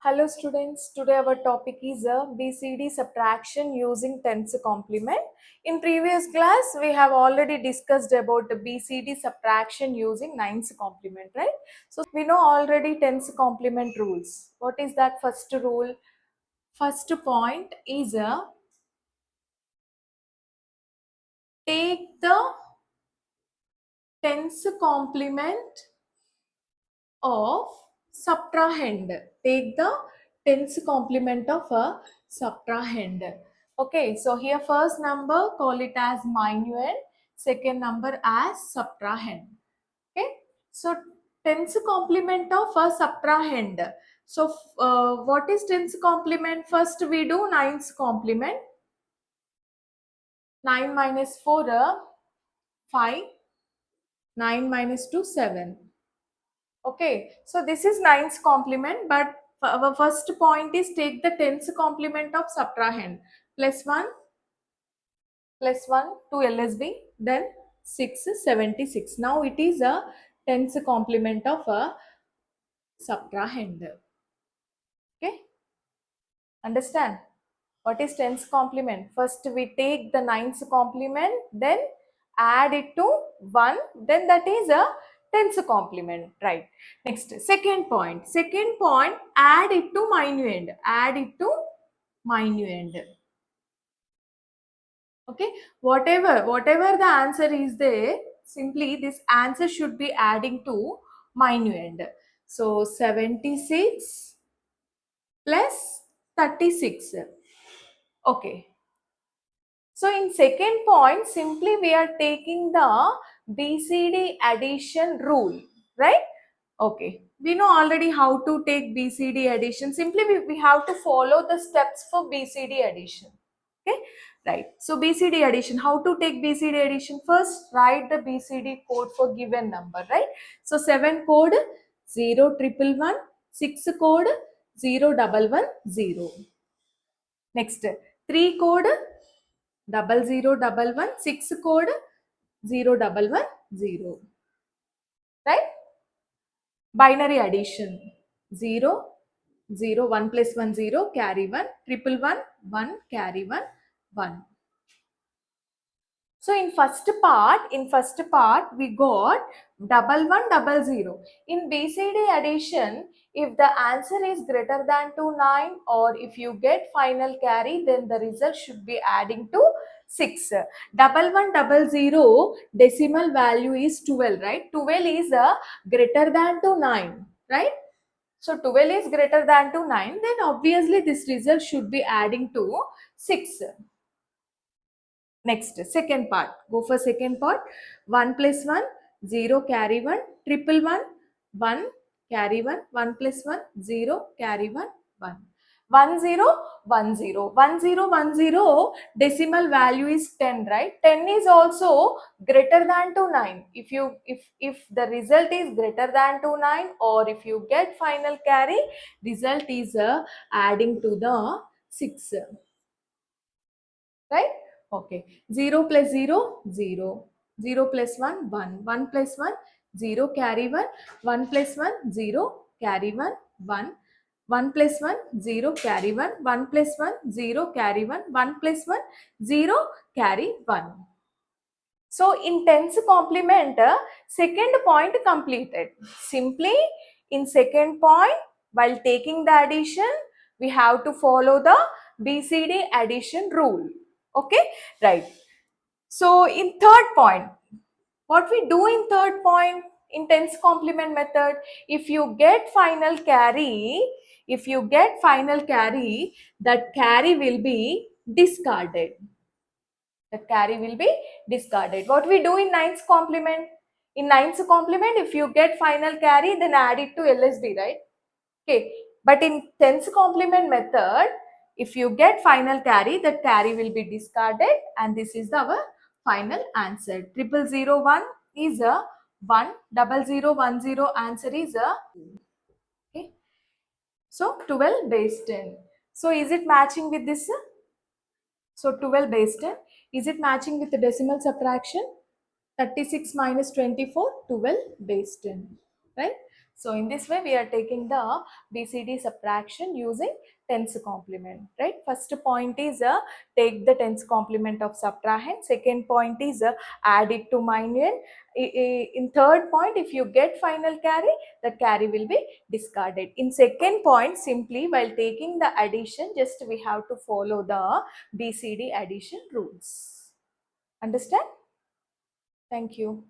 Hello students, today our topic is BCD subtraction using tens complement. In previous class, we have already discussed about the BCD subtraction using nines complement, right? So we know already tens complement rules. What is that first rule? First point is take the tens complement of subtrahend. Take the tens complement of a subtrahend. Okay, so here first number call it as minuend, second number as subtrahend. Okay, so tens complement of a subtrahend. So what is tens complement? First we do nines complement. 9 minus 4 5, 9 minus 2 7. Okay, so this is nines complement, but our first point is take the tens complement of subtrahend. Plus 1 to LSB, then 6 76. Now it is a tens complement of a subtrahend. Okay, understand? What is tens complement? First we take the nines complement, then add it to 1, then that is a tens complement, right? Next, second point, add it to minuend, okay? Whatever the answer is there, simply this answer should be adding to minuend. So 76 plus 36. Okay, so in second point, simply we are taking the BCD addition rule, right? Okay, we know already how to take BCD addition. Simply we have to follow the steps for BCD addition. Okay, right. So BCD addition, how to take BCD addition? First, write the BCD code for given number, right? So 7 code 0111, 6 code 0110. Next, 3 code 0011, 6 code 0110, right? Binary addition 0 0 1 plus 1 0 carry 1 triple 1 1 carry 1 1. So in first part we got 1100. In BCD addition, if the answer is greater than to 9 or if you get final carry, then the result should be adding to 6. 1100 decimal value is 12, right? 12 is greater than to 9, right? So 12 is greater than to 9, then obviously this result should be adding to 6. Next, second part. Go for second part. 1 plus 1, 0 carry 1, triple 1, 1 carry 1, 1 plus 1, 0 carry 1, 1. 1 0 1 0 1 0 1 0 decimal value is 10, right? 10 is also greater than to 9. If the result is greater than to 9 or if you get final carry, result is adding to the 6, right? Okay, 0 plus 0, 0. 0 plus 1, 1. 1 plus 1, 0 carry 1. 1 plus 1, 0 carry 1, 1. 1 plus 1, 0 carry 1. 1 plus 1, 0 carry 1. 1 plus 1, 0 carry 1. So in tens complement, second point completed. Simply in second point, while taking the addition, we have to follow the BCD addition rule. Okay, right. So in third point, what we do in third point in tens complement method, if you get final carry, that carry will be discarded. That carry will be discarded. What we do in nines complement? In nines complement, if you get final carry, then add it to LSB, right? Okay. But in tens complement method, if you get final carry, that carry will be discarded, and this is our final answer. 0001 is a 1, 0010 answer is a, okay. So 12 base 10. So is it matching with this? So 12 base 10. Is it matching with the decimal subtraction? 36 minus 24, 12 base 10, right? So in this way, we are taking the BCD subtraction using tens complement, right? First point is take the tens complement of subtrahend. Second point is add it to minuend. In third point, if you get final carry, that carry will be discarded. In second point, simply while taking the addition, just we have to follow the BCD addition rules. Understand? Thank you.